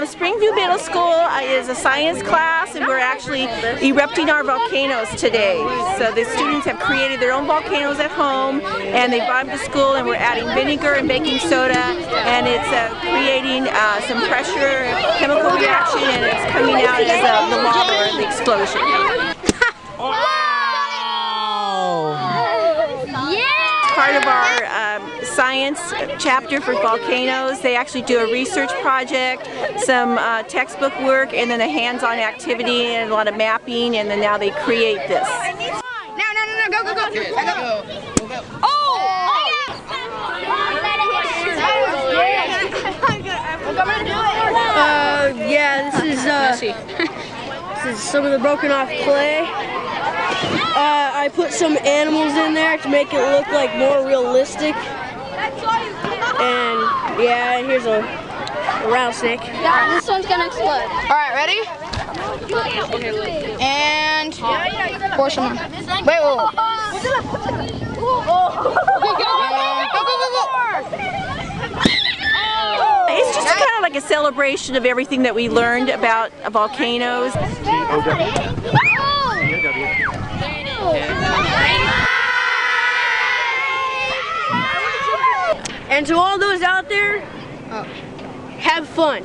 Springview Middle School is a science class, and we're actually erupting our volcanoes today. So the students have created their own volcanoes at home, and they brought them to school, and we're adding vinegar and baking soda, and it's creating some pressure, chemical reaction, and it's coming out as the lava or the explosion. Part of our science chapter for volcanoes. They actually do a research project, some textbook work, and then a hands-on activity and a lot of mapping, and then now they create this. No, go, go, go. Oh! Yeah, this is some of the broken off clay. I put some animals in there to make it look like more realistic. And yeah, here's a rattlesnake. Yeah, this one's gonna explode. Alright, ready? And portion one. Wait, whoa. It's just kind of like a celebration of everything that we learned about volcanoes. And to all those out there, have fun.